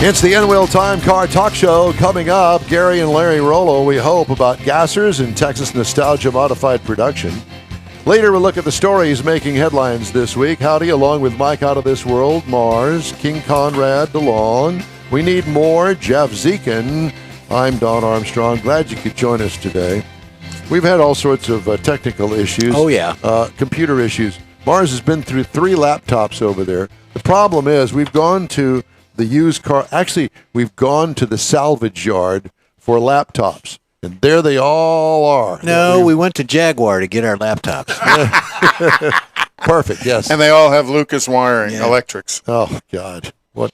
It's the N-Wheel Time Car Talk Show coming up. Gary and Larry Rollo, we hope, about gassers and Texas nostalgia modified production. Later, we'll look at the stories making headlines this week. Howdy, along with Mike Out of This World, Mars, King Conrad DeLong. We need more, Jeff Zekin. I'm Don Armstrong. Glad you could join us today. We've had all sorts of technical issues. Oh, yeah. Computer issues. Mars has been through 3 laptops over there. The problem is we've gone to the used car. Actually, we've gone to the salvage yard for laptops, and there they all are. No, we went to Jaguar to get our laptops. Perfect, yes. And they all have Lucas wiring, electrics. Oh, God. What?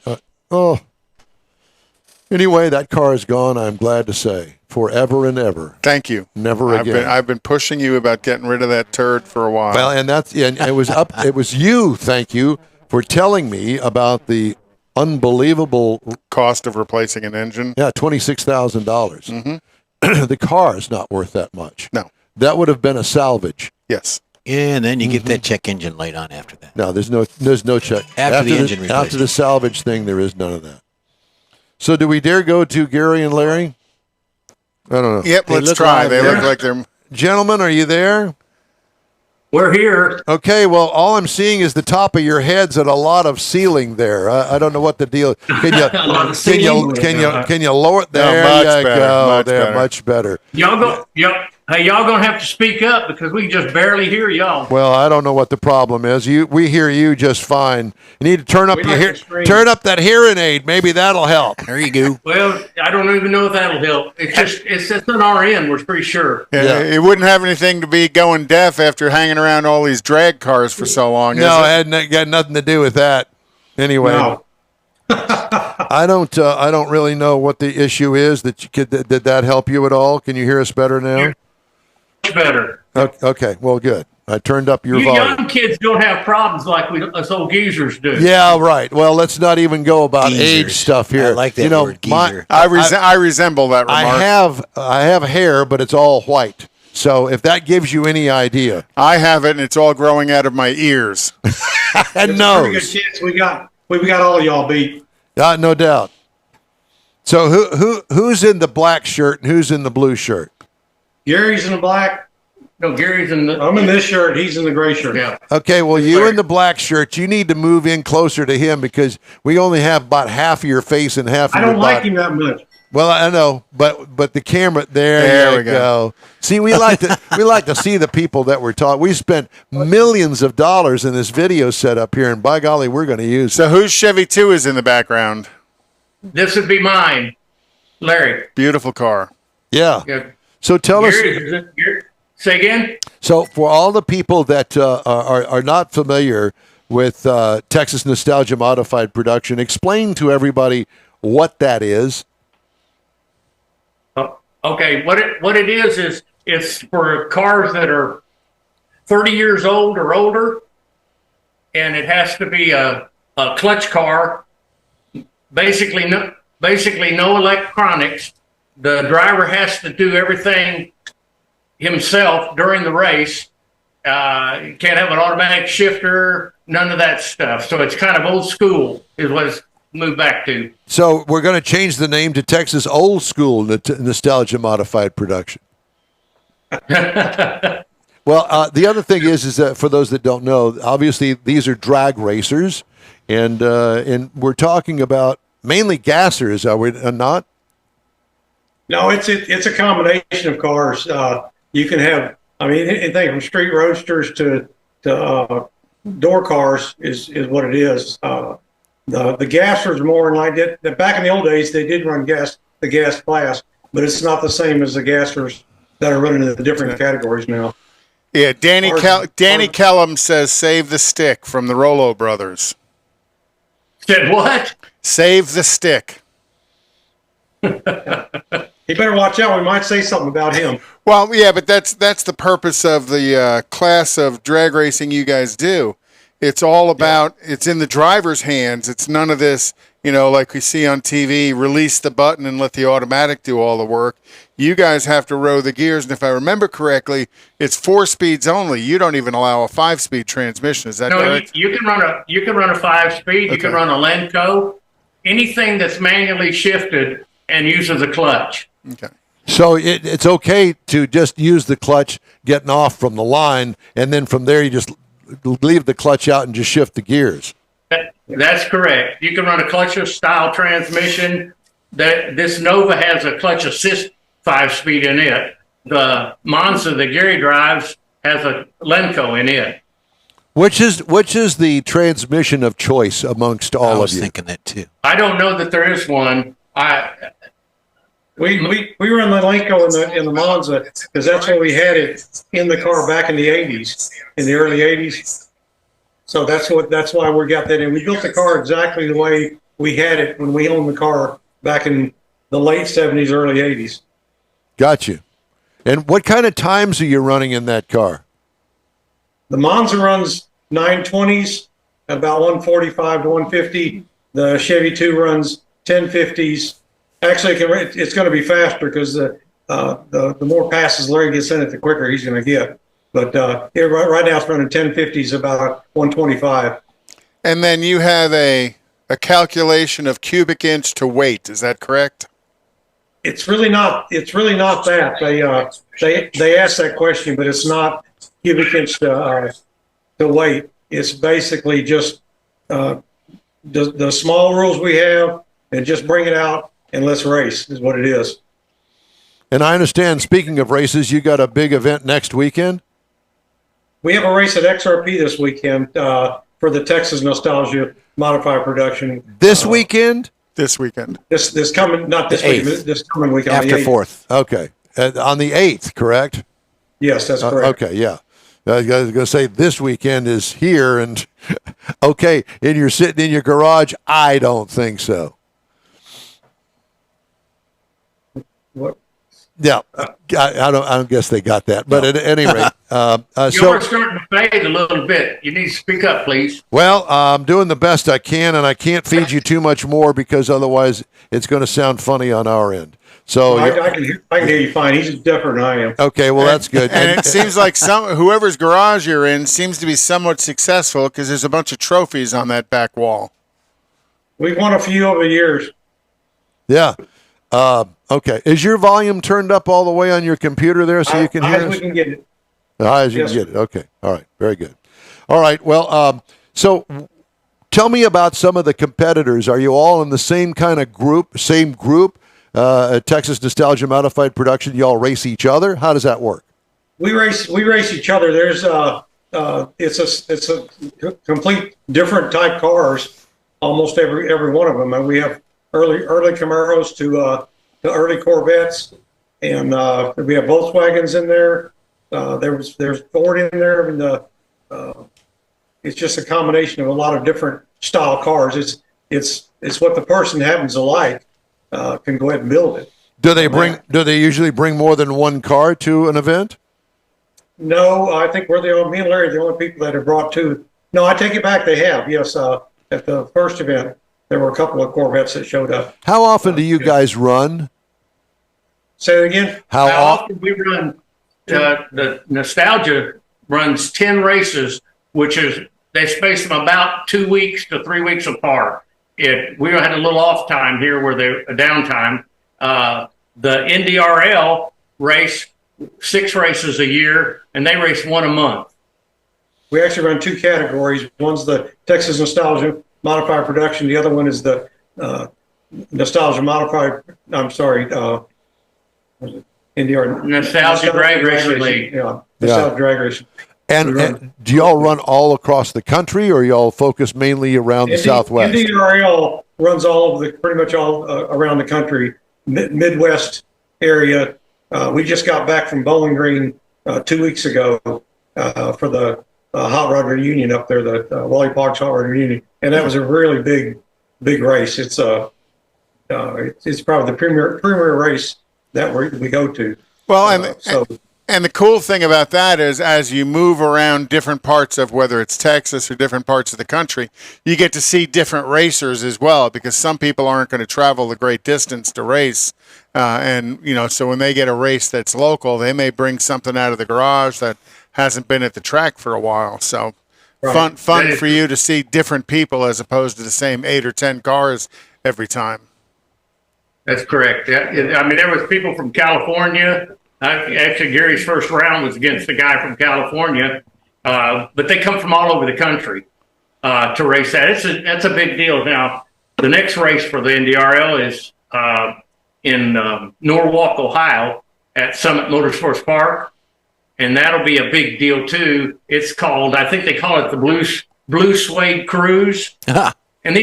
Anyway, that car is gone, I'm glad to say, forever and ever. Thank you. Never again. I've been pushing you about getting rid of that turd for a while. Well, and it was it was you, thank you, for telling me about the unbelievable cost of replacing an engine. Yeah, $26,000. Mm-hmm. The car is not worth that much. No. That would have been a salvage. Yes. Yeah, and then you get that check engine light on after that. No, there's no check. After the engine replacement. After the salvage thing, there is none of that. So do we dare go to Gary and Larry? I don't know. Yep, let's try. They look like they're... Gentlemen, are you there? We're here. Okay, well, all I'm seeing is the top of your heads and a lot of ceiling there. I don't know what the deal. Can you lower it? There much you better, go. much There, better. much better. Y'all gonna have to speak up because we just barely hear y'all. Well, I don't know what the problem is. We hear you just fine. You need to turn up turn up that hearing aid. Maybe that'll help. There you go. Well, I don't even know if that'll help. It's on our end. We're pretty sure. Yeah. It wouldn't have anything to be going deaf after hanging around all these drag cars for so long. No, it had got nothing to do with that. Anyway. No. I don't really know what the issue is. Did that help you at all? Can you hear us better now? Better. Okay, well, good. I turned up your you volume. Young kids don't have problems like us old geezers do. Yeah, right. Well, let's not even go about age stuff here. I like that word, geezer. I resemble that remark. I have hair, but it's all white. So if that gives you any idea, I have it, and it's all growing out of my ears and nose. Pretty good chance we got all of y'all beat. No doubt. So who's in the black shirt and who's in the blue shirt? Gary's in the black. No, Gary's in the... I'm in this shirt. He's in the gray shirt. Yeah. Okay, well, you in the black shirt, you need to move in closer to him because we only have about half of your face and half of your body. I don't like him that much. Well, I know, but the camera, there we go. See, we like to see the people that we're talking. We spent millions of dollars in this video setup here, and by golly, we're going to use it. So whose Chevy 2 is in the background? This would be mine, Larry. Beautiful car. Yeah. So tell us. Say again? So for all the people that are not familiar with Texas Nostalgia Modified Production, explain to everybody what that is. Okay, what it is it's for cars that are 30 years old or older, and it has to be a clutch car. Basically no electronics. The driver has to do everything himself during the race. You can't have an automatic shifter, none of that stuff. So it's kind of old school is what it's moved back to. So we're going to change the name to Texas Old School Nostalgia Modified Production. Well, the other thing is that for those that don't know, obviously these are drag racers, and we're talking about mainly gassers, are we not? No, it's a combination of cars. You can have, anything from street roadsters to door cars is what it is. The gassers more like that. Back in the old days, they did run the gas class, but it's not the same as the gassers that are running in the different categories now. Yeah, Danny Kellum says, "Save the stick" from the Rollo brothers. Said what? Save the stick. He better watch out. We might say something about him. Well, yeah, but that's the purpose of the class of drag racing you guys do. It's all about, it's in the driver's hands. It's none of this, like we see on TV, release the button and let the automatic do all the work. You guys have to row the gears. And if I remember correctly, it's 4 speeds only. You don't even allow a 5-speed transmission. Is that correct? You can run a 5-speed. You can run a Lenco. anything that's manually shifted and uses a clutch. Okay. So it's okay to just use the clutch getting off from the line, and then from there you just leave the clutch out and just shift the gears. That's correct. You can run a clutchless style transmission. This Nova has a clutch assist 5-speed in it. The Monza that Gary drives has a Lenco in it. Which is the transmission of choice amongst all of you? I was thinking that too. I don't know that there is one. We run the Lenco in the Monza because that's where we had it in the car back in the 80s, in the early 80s. So that's why we got that in. We built the car exactly the way we had it when we owned the car back in the late 70s, early 80s. Got you. And what kind of times are you running in that car? The Monza runs 920s, about 145 to 150. The Chevy 2 runs 1050s. Actually, it's going to be faster because the more passes Larry gets in it, the quicker he's going to get. But right now it's running 1050s, about 125. And then you have a calculation of cubic inch to weight. Is that correct? It's really not. It's really not that. They ask that question, but it's not cubic inch to weight. It's basically just the small rules we have, and just bring it out and let's race is what it is. And I understand, speaking of races, you got a big event next weekend? We have a race at XRP this weekend for the Texas Nostalgia Modified Production. This weekend? This weekend. This coming, not this week, this coming weekend. After 4th. Okay. On the 8th, correct? Yes, that's correct. Okay, yeah. I was going to say this weekend is here, and okay, and you're sitting in your garage? I don't think so. What? Yeah, I don't guess they got that. But at any rate, You're starting to fade a little bit. You need to speak up, please. Well, I'm doing the best I can, and I can't feed you too much more because otherwise it's going to sound funny on our end. So I can hear you fine. He's deafer than I am. Okay, well that's good. And it seems like whoever's garage you're in seems to be somewhat successful because there's a bunch of trophies on that back wall. We've won a few over the years. Yeah. Okay. Is your volume turned up all the way on your computer there so you can hear us? As we can get it. As high as you can get it. Okay. All right. Very good. All right. Well, so tell me about some of the competitors. Are you all in the same kind of group, Texas Nostalgia Modified Production? You all race each other? How does that work? We race each other. There's it's a complete different type cars, almost every one of them. And we have early Camaros to early Corvettes, and we have Volkswagens in there. There's Ford in there, and it's just a combination of a lot of different style cars. It's what the person happens to like can go ahead and build it. Do they usually bring more than one car to an event? No, I think me and Larry are the only people that have brought two. No, I take it back. They have, yes. At the first event, there were a couple of Corvettes that showed up. How often do you guys run? Say it again. How often we run? The Nostalgia runs 10 races, which is they space them about 2 weeks to 3 weeks apart. We had a little off time here where a downtime. The NDRL race 6 races a year, and they race 1 a month. We actually run 2 categories. One's the Texas Nostalgia Modified Production. The other one is the Nostalgia Modified. I'm sorry. Nostalgia Drag Racing League. Yeah, Nostalgia Drag Racing. And do y'all run all across the country, or y'all focus mainly around the Southwest? NDRL runs pretty much all around the country, Midwest area. We just got back from Bowling Green 2 weeks ago for the hot rod reunion up there, the Wally Parks hot rod reunion, and that was a really big race. It's probably the premier race that we go to. Well, and the cool thing about that is as you move around different parts of whether it's Texas or different parts of the country, you get to see different racers as well, because some people aren't going to travel the great distance to race. So when they get a race that's local, they may bring something out of the garage that hasn't been at the track for a while. So fun for you to see different people as opposed to the same 8 or 10 cars every time. That's correct. Yeah, I mean, there was people from California. Actually, Gary's first round was against a guy from California, but they come from all over the country to race that. That's a big deal. Now, the next race for the NDRL is in Norwalk, Ohio, at Summit Motorsports Park, and that'll be a big deal too. It's called, I think they call it the Blue Suede Cruise, and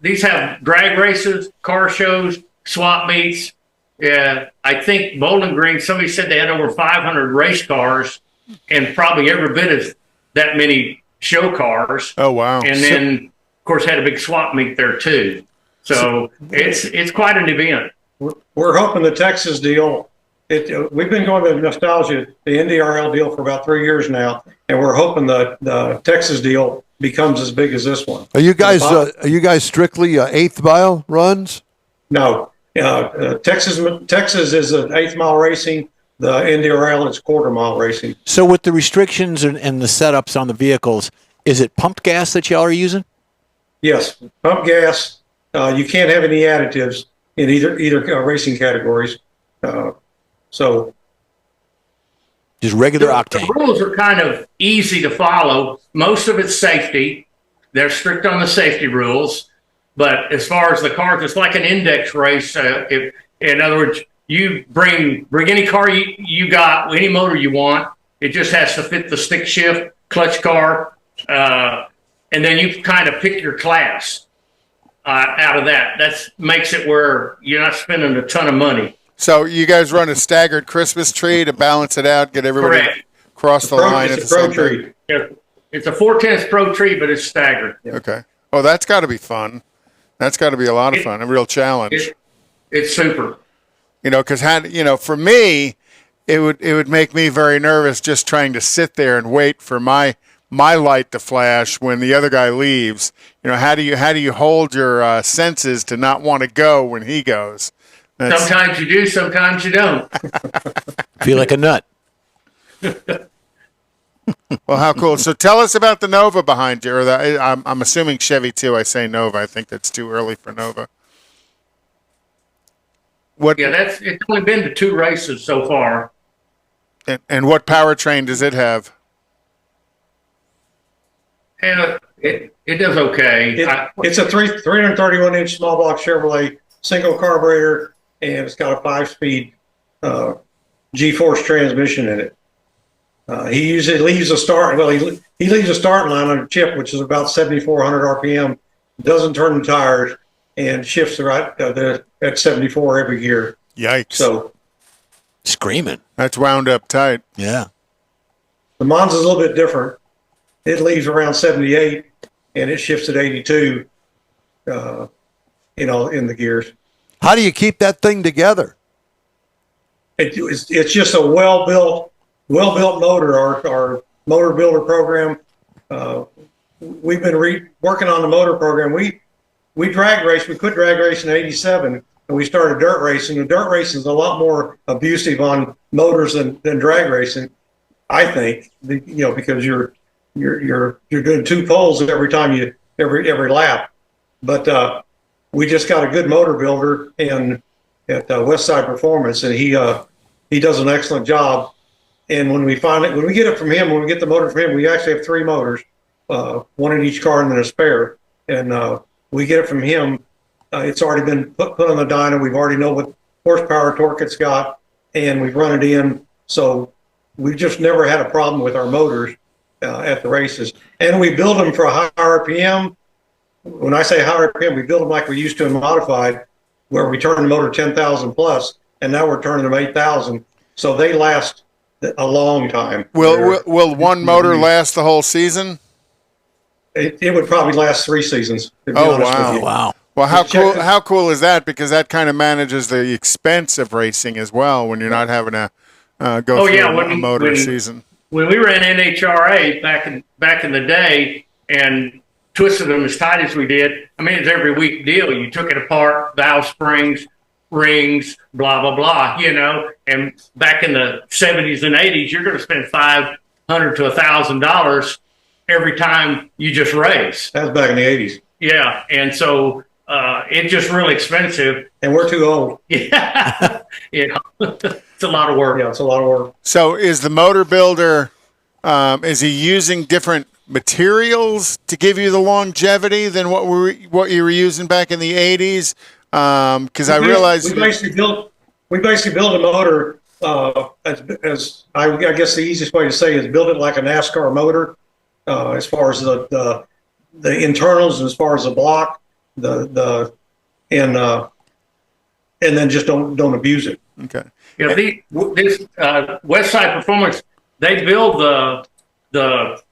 these have drag races, car shows, swap meets. Yeah, I think Bowling Green, somebody said they had over 500 race cars and probably every bit as that many show cars. Oh, wow. And then, of course, had a big swap meet there, too. So it's quite an event. We're hoping the Texas deal, we've been going to Nostalgia, the NDRL deal, for about 3 years now, and we're hoping the Texas deal becomes as big as this one. Are you guys strictly eighth mile runs? No. Texas is an eighth mile racing. The NDRL is quarter mile racing. So with the restrictions and the setups on the vehicles, is it pumped gas that y'all are using? Yes, pump gas. You can't have any additives in either racing categories. So just regular octane. The rules are kind of easy to follow. Most of it's safety. They're strict on the safety rules. But as far as the cars, it's like an index race. In other words, you bring any car you got, any motor you want. It just has to fit the stick shift, clutch car, and then you kind of pick your class out of that. That makes it where you're not spending a ton of money. So you guys run a staggered Christmas tree to balance it out, get everybody across the line at the same time? Yeah. It's a 410 Pro Tree, but it's staggered. Yeah. Okay. Oh, that's got to be fun. That's got to be a lot of fun, a real challenge. It's super. Because for me, it would make me very nervous just trying to sit there and wait for my light to flash when the other guy leaves. How do you hold your senses to not want to go when he goes? Sometimes you do, sometimes you don't. Feel like a nut. Well, how cool. So tell us about the Nova behind you. I'm assuming Chevy too. I say Nova. I think that's too early for Nova. Yeah, it's only been to 2 races so far. And what powertrain does it have? And it does okay. It's a 331-inch small block Chevrolet single carburetor, and it's got a 5-speed G-force transmission in it. He usually leaves a start. Well, he leaves a starting line on a chip, which is about 7,400 RPM. Doesn't turn the tires and shifts at 74 every gear. Yikes! So screaming. That's wound up tight. Yeah. The Monza's a little bit different. It leaves around 78 and it shifts at 82. In the gears. How do you keep that thing together? It's just a well-built motor. Our motor builder program. We've been working on the motor program. We drag race. We quit drag racing in '87, and we started dirt racing. And dirt racing is a lot more abusive on motors than drag racing, I think. Because you're doing 2 poles every time every lap. But we just got a good motor builder at Westside Performance, and he does an excellent job. And when we get the motor from him, we actually have 3 motors, one in each car and then a spare. And we get it from him. It's already been put on the dyno. We've already know what horsepower, torque it's got, and we've run it in. So we've just never had a problem with our motors at the races. And we build them for a high RPM. When I say high RPM, we build them like we used to in modified, where we turn the motor 10,000 plus, and now we're turning them 8,000. So they last a long time. Will one motor last the whole season? It would probably last 3 seasons. Oh, wow. Wow. Well, how cool is that? Because that kind of manages the expense of racing as well when you're not having to go through a motor season. When we ran NHRA back in the day and twisted them as tight as we did, I mean, it's every week deal. You took it apart, valve springs, rings, blah, blah, blah, and back in the 70s and 80s, you're going to spend $500 to $1,000 every time you just race. That was back in the 80s. Yeah, and so it's just really expensive. And we're too old. Yeah, it's a lot of work. Yeah, it's a lot of work. So is the motor builder, is he using different materials to give you the longevity than what you were using back in the 80s? Because I realized we basically built a motor. As I guess the easiest way to say is build it like a NASCAR motor, as far as the internals, and as far as the block, and then just don't abuse it. okay. Yeah, this Westside Performance, they build the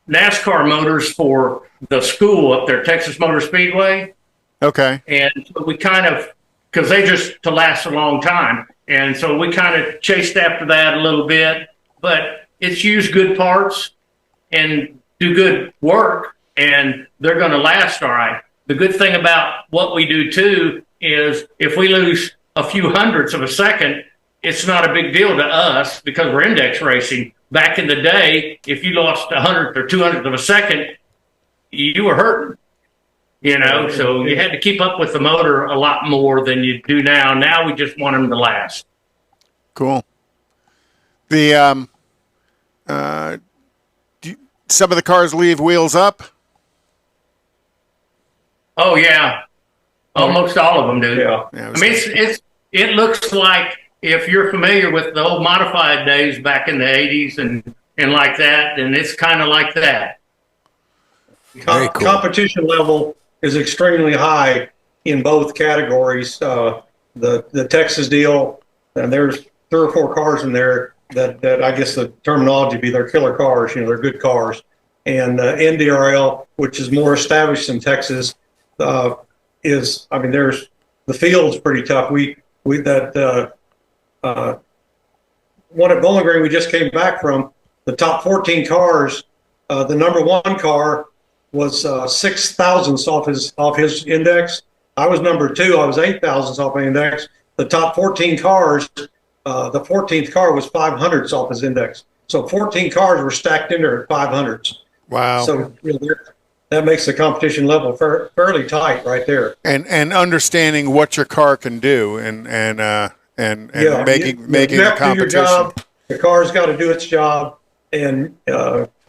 NASCAR motors for the school up there, Texas Motor Speedway. Okay. And so we kind of, because they just to last a long time. And so we kind of chased after that a little bit, but it's use good parts and do good work, and they're going to last all right. The good thing about what we do too is if we lose a few hundredths of a second, it's not a big deal to us because we're index racing. Back in the day, if you lost 100th or 200th of a second, you were hurting. So you had to keep up with the motor a lot more than you do now. Now we just want them to last. Cool. The some of the cars leave wheels up. Oh yeah, almost all of them do. Yeah. Yeah, I mean, it looks like if you're familiar with the old modified days back in the 80s and like that, then it's kind of like that. Very cool. Competition level is extremely high in both categories. The Texas deal, and there's 3 or 4 cars in there that I guess the terminology would be they're killer cars. They're good cars. And NDRL, which is more established in Texas, there's the field's pretty tough. One at Bowling Green we just came back from, the top 14 cars, the number 1 car was 6 thousandths off his index. I was number 2. I was 8 thousandths off my index. The top 14 cars, the 14th car was 500ths off his index. So 14 cars were stacked in there at 500ths. Wow. So that makes the competition level fairly tight right there. And understanding what your car can do and making a competition. Do your job. The car's got to do its job, and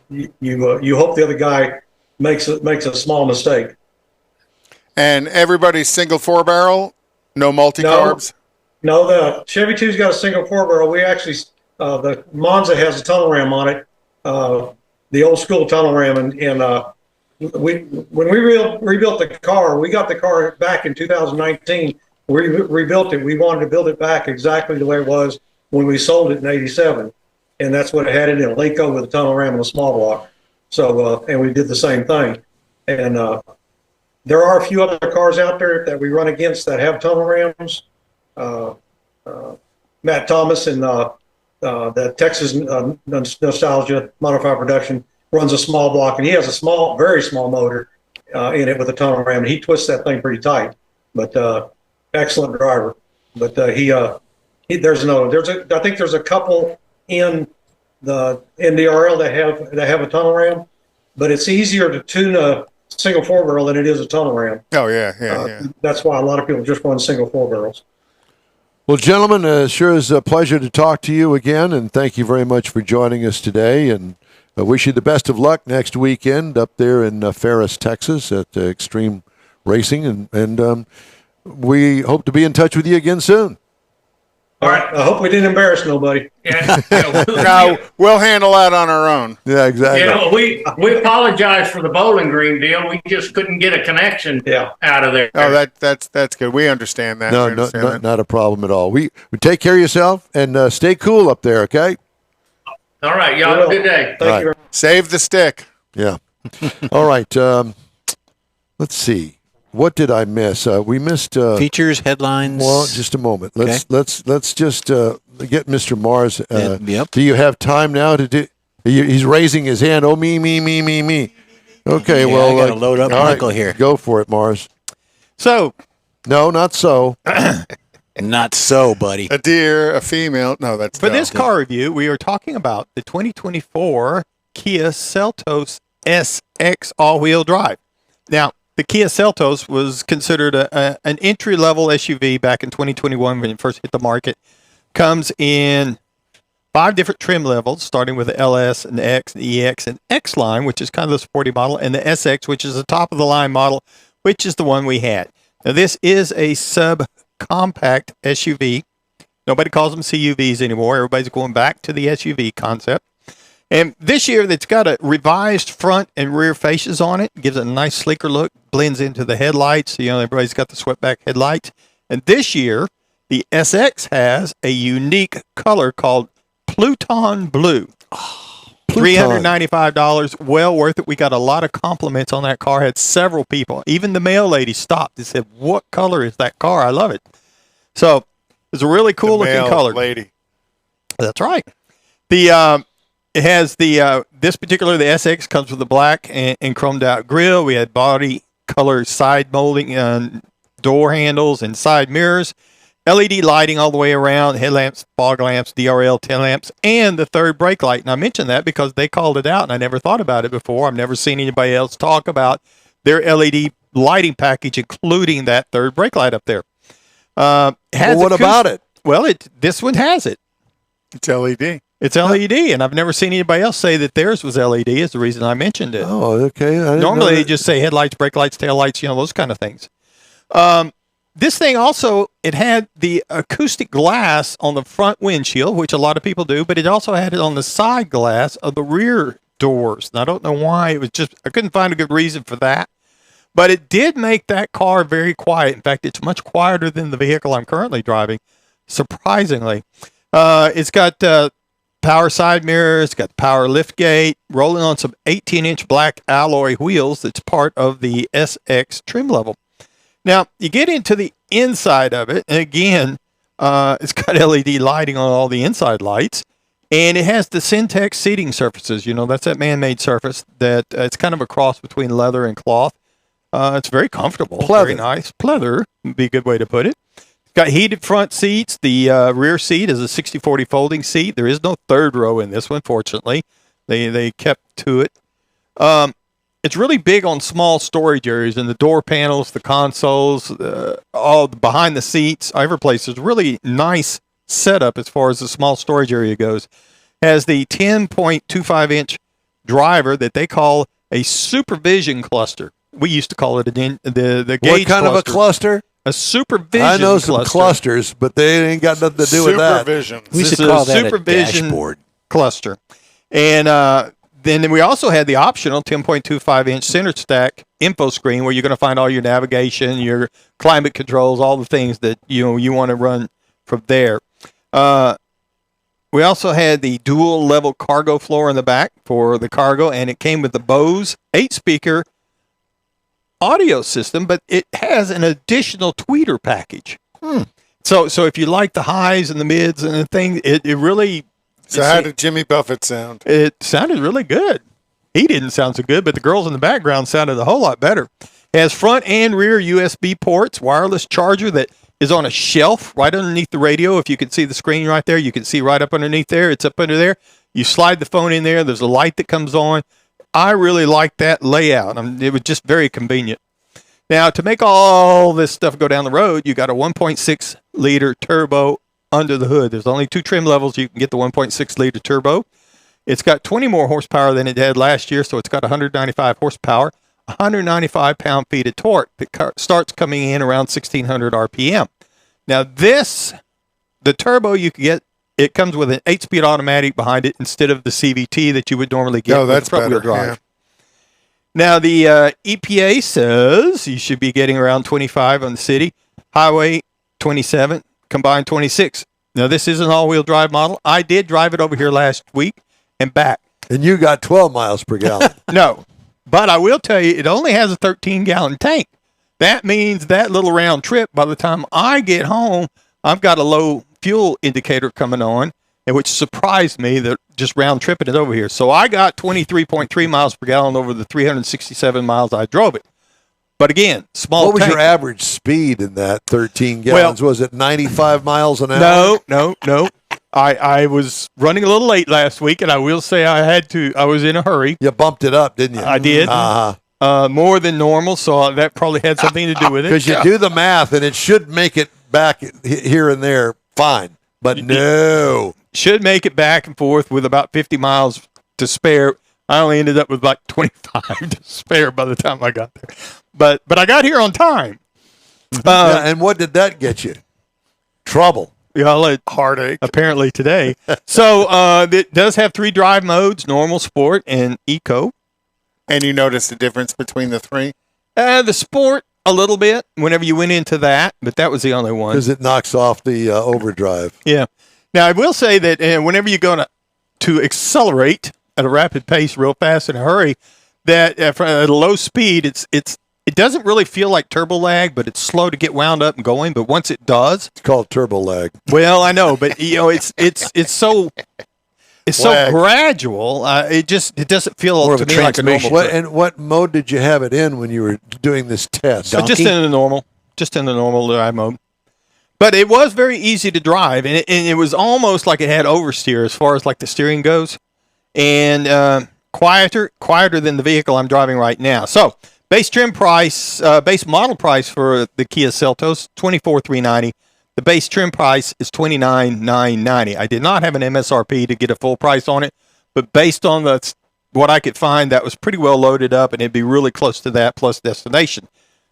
you hope the other guy makes a small mistake. And everybody's single 4-barrel, no multi-carbs? No, the Chevy 2's got a single 4-barrel. We actually, the Monza has a tunnel ram on it, the old school tunnel ram. And when we rebuilt the car, we got the car back in 2019. We rebuilt it. We wanted to build it back exactly the way it was when we sold it in '87. And that's what it had in it, a Lincoln with a tunnel ram and a small block. So, and we did the same thing. And there are a few other cars out there that we run against that have tunnel rams. Matt Thomas in the Texas Nostalgia Modified Production runs a small block, and he has a very small motor in it with a tunnel ram. And he twists that thing pretty tight, but excellent driver. But I think there's a couple in the NDRL that have a tunnel ram, but it's easier to tune a single 4-barrel than it is a tunnel ram. Oh yeah. That's why a lot of people just run single 4-barrels. Well, gentlemen, sure is a pleasure to talk to you again, and thank you very much for joining us today. And I wish you the best of luck next weekend up there in Ferris, Texas, at Extreme Racing, and we hope to be in touch with you again soon. All right. I hope we didn't embarrass nobody. Yeah, No, we'll handle that on our own. Yeah, exactly. We apologize for the Bowling Green deal. We just couldn't get a connection out of there. Oh, that's good. We understand that. No, not a problem at all. We take care of yourself and stay cool up there, okay? All right, y'all have a good day. Thank you. Save the stick. Yeah. All right. Let's see. What did I miss? We missed features, headlines. Well, just a moment. Let's just get Mr. Mars. Yep. Do you have time now to do? He's raising his hand. Oh, me. Okay, well, I gotta load up Michael here. Go for it, Mars. So, no, not so. Not so, buddy. A deer, a female. No, that's for this car review, we are talking about the 2024 Kia Seltos SX all-wheel drive. Now, the Kia Seltos was considered an entry-level SUV back in 2021 when it first hit the market. Comes in 5 different trim levels, starting with the LS and the X and the EX and X line, which is kind of the sporty model, and the SX, which is the top-of-the-line model, which is the one we had. Now, this is a subcompact SUV. Nobody calls them CUVs anymore. Everybody's going back to the SUV concept. And this year, it's got a revised front and rear fascias on it. Gives it a nice, sleeker look. Blends into the headlights. You know, everybody's got the swept-back headlights. And this year, the SX has a unique color called Pluton Blue. $395, well worth it. We got a lot of compliments on that car. Had several people, even the mail lady, stopped and said, "What color is that car? I love it." So it's a really cool looking color. Lady. That's right. The it has the this particular the SX comes with a black and chromed out grille. We had body color side molding, door handles, and side mirrors. LED lighting all the way around, headlamps, fog lamps, DRL tail lamps, and the third brake light. And I mentioned that because they called it out, and I never thought about it before. I've never seen anybody else talk about their LED lighting package, including that third brake light up there. Well, what about it? Well, this one has it. It's LED. It's LED, and I've never seen anybody else say that theirs was LED. Is the reason I mentioned it. Oh, okay. I didn't Normally, know they that. just say headlights, brake lights, tail lights, those kind of things. This thing also, it had the acoustic glass on the front windshield, which a lot of people do, but it also had it on the side glass of the rear doors. And I don't know why. It was just, I couldn't find a good reason for that. But it did make that car very quiet. In fact, it's much quieter than the vehicle I'm currently driving, surprisingly. It's got power side mirrors, it's got power lift gate, rolling on some 18-inch black alloy wheels that's part of the SX trim level. Now, you get into the inside of it, and again, it's got LED lighting on all the inside lights, and it has the Syntex seating surfaces. That's that man-made surface that it's kind of a cross between leather and cloth. It's very comfortable, very nice. Pleather would be a good way to put it. It's got heated front seats. The rear seat is a 60/40 folding seat. There is no third row in this one, fortunately. They kept to it. It's really big on small storage areas in the door panels, the consoles, all behind the seats, every place. There's really nice setup as far as the small storage area goes. Has the 10.25-inch driver that they call a supervision cluster. We used to call it the gauge cluster. What kind of a cluster? A supervision I know some cluster. clusters, but they ain't got nothing to do with that. Supervision. We This should is call a that a supervision dashboard. cluster. And then we also had the optional 10.25-inch center stack info screen where you're going to find all your navigation, your climate controls, all the things that you want to run from there. We also had the dual level cargo floor in the back for the cargo, and it came with the Bose 8-speaker audio system, but it has an additional tweeter package. So if you like the highs and the mids and the thing, it really... So how did Jimmy Buffett sound? It sounded really good. He didn't sound so good, but the girls in the background sounded a whole lot better. It has front and rear USB ports, wireless charger that is on a shelf right underneath the radio. If you can see the screen right there, you can see right up underneath there. It's up under there. You slide the phone in there. There's a light that comes on. I really like that layout. It was just very convenient. Now, to make all this stuff go down the road, you got a 1.6-liter turbo under the hood. There's only 2 trim levels. You can get the 1.6-liter turbo. It's got 20 more horsepower than it had last year, so it's got 195 horsepower, 195 pound-feet of torque that starts coming in around 1,600 RPM. Now, the turbo you can get, it comes with an 8-speed automatic behind it instead of the CVT that you would normally get with front-wheel drive. Yeah. Now, the EPA says you should be getting around 25 on the city, highway 27, combined 26. Now, this is an all-wheel drive model. I did drive it over here last week and back. And you got 12 miles per gallon. No, but I will tell you, it only has a 13-gallon tank. That means that little round trip, by the time I get home, I've got a low fuel indicator coming on, and which surprised me that just round tripping it over here. So I got 23.3 miles per gallon over the 367 miles I drove it. But again, small What was tank. your average speed in that 13 gallons? Was it 95 miles an hour? No. I was running a little late last week, and I will say I was in a hurry. You bumped it up, didn't you? I did. Uh-huh. more than normal, so that probably had something to do with it. Because you do the math, and it should make it back here and there fine. But no. Should make it back and forth with about 50 miles to spare. I only ended up with like 25 to spare by the time I got there. But I got here on time. And what did that get you? Trouble. Heartache. Apparently today. So it does have 3 drive modes, normal, sport, and eco. And you noticed the difference between the 3? The sport, a little bit, whenever you went into that, but that was the only one. Because it knocks off the overdrive. Yeah. Now, I will say that whenever you're going to accelerate at a rapid pace real fast in a hurry, that at a low speed, it doesn't really feel like turbo lag, but it's slow to get wound up and going. But once it does, it's called turbo lag. Well, I know, but it's so gradual. It doesn't feel more of a to me like a normal. What mode did you have it in when you were doing this test? Just in the normal drive mode. But it was very easy to drive, and it was almost like it had oversteer as far as like the steering goes, and quieter than the vehicle I'm driving right now. So base trim price, base model price for the Kia Seltos, $24,390. The base trim price is $29,990. I did not have an MSRP to get a full price on it, but based on what I could find, that was pretty well loaded up, and it'd be really close to that plus destination.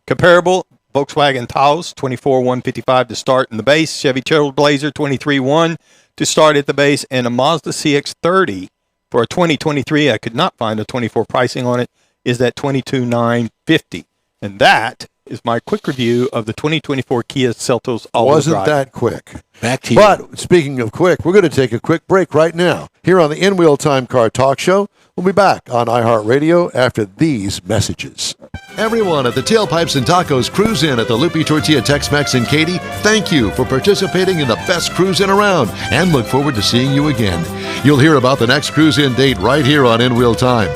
Comparable. Volkswagen Taos, $24,155 to start in the base. Chevy Trailblazer, $23,100 to start at the base. And a Mazda CX-30 for a 2023, I could not find a 24 pricing on it, is at $22,950. And that is my quick review of the 2024 Kia Seltos all-wheel drive. Wasn't that quick? Back to you. But speaking of quick, we're going to take a quick break right now here on the In Wheel Time Car Talk Show. We'll be back on iHeartRadio after these messages. Everyone at the Tailpipes and Tacos Cruise In at the Lupi Tortilla Tex-Mex in Katy, thank you for participating in the best cruise in around and look forward to seeing you again. You'll hear about the next cruise in date right here on In Wheel Time.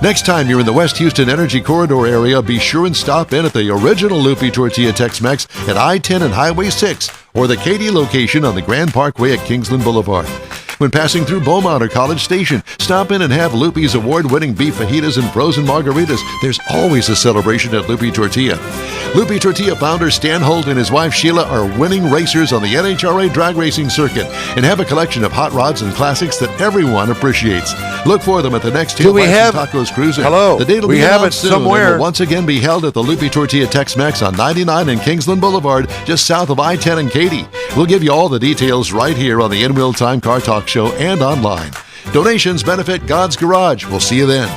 Next time you're in the West Houston Energy Corridor area, be sure and stop in at the original Lupi Tortilla Tex-Mex at I-10 and Highway 6 or the Katy location on the Grand Parkway at Kingsland Boulevard. When passing through Beaumont or College Station, stop in and have Lupi's award-winning beef fajitas and frozen margaritas. There's always a celebration at Lupi Tortilla. Lupi Tortilla founder Stan Holt and his wife Sheila are winning racers on the NHRA drag racing circuit and have a collection of hot rods and classics that everyone appreciates. Look for them at the next Tailpipes and Tacos Cruise In. Hello. The date will we be have it announced soon somewhere. And will once again be held at the Lupi Tortilla Tex-Mex on 99 and Kingsland Boulevard, just south of I-10 and Katy. We'll give you all the details right here on the In Wheel Time Car Talk Show and online. Donations benefit God's Garage. We'll see you then.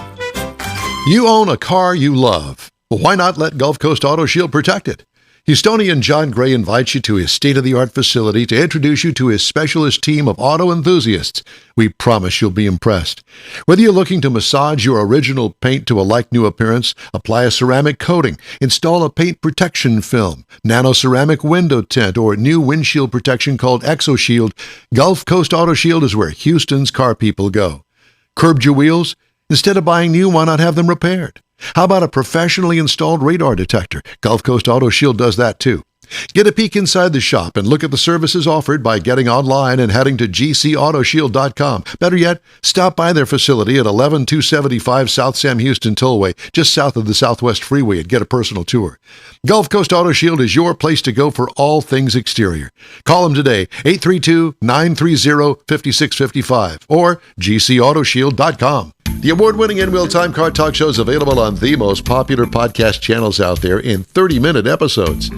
You own a car you love. Well, why not let Gulf Coast Auto Shield protect it? Houstonian John Gray invites you to his state-of-the-art facility to introduce you to his specialist team of auto enthusiasts. We promise you'll be impressed. Whether you're looking to massage your original paint to a like-new appearance, apply a ceramic coating, install a paint protection film, nano-ceramic window tint, or new windshield protection called ExoShield, Gulf Coast Auto Shield is where Houston's car people go. Curbed your wheels? Instead of buying new, why not have them repaired? How about a professionally installed radar detector? Gulf Coast Auto Shield does that too. Get a peek inside the shop and look at the services offered by getting online and heading to gcautoshield.com. Better yet, stop by their facility at 11275 South Sam Houston Tollway, just south of the Southwest Freeway, and get a personal tour. Gulf Coast Auto Shield is your place to go for all things exterior. Call them today, 832-930-5655 or gcautoshield.com. The award-winning In Wheel Time Car Talk Show is available on the most popular podcast channels out there in 30-minute episodes.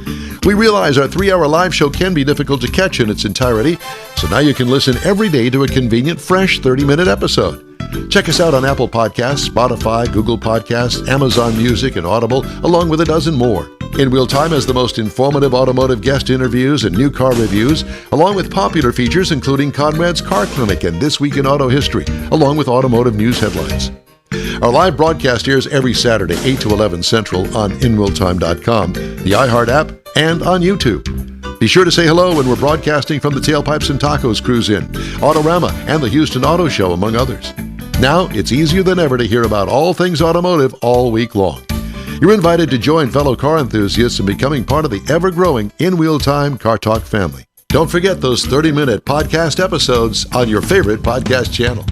We realize our 3-hour live show can be difficult to catch in its entirety, so now you can listen every day to a convenient, fresh 30-minute episode. Check us out on Apple Podcasts, Spotify, Google Podcasts, Amazon Music, and Audible, along with a dozen more. In Wheel Time has the most informative automotive guest interviews and new car reviews, along with popular features including Conrad's Car Clinic and This Week in Auto History, along with automotive news headlines. Our live broadcast airs every Saturday, 8 to 11 Central on InWheelTime.com, the iHeart app, and on YouTube. Be sure to say hello when we're broadcasting from the Tailpipes and Tacos Cruise In, Autorama, and the Houston Auto Show, among others. Now, it's easier than ever to hear about all things automotive all week long. You're invited to join fellow car enthusiasts in becoming part of the ever-growing In Wheel Time Car Talk family. Don't forget those 30-minute podcast episodes on your favorite podcast channel.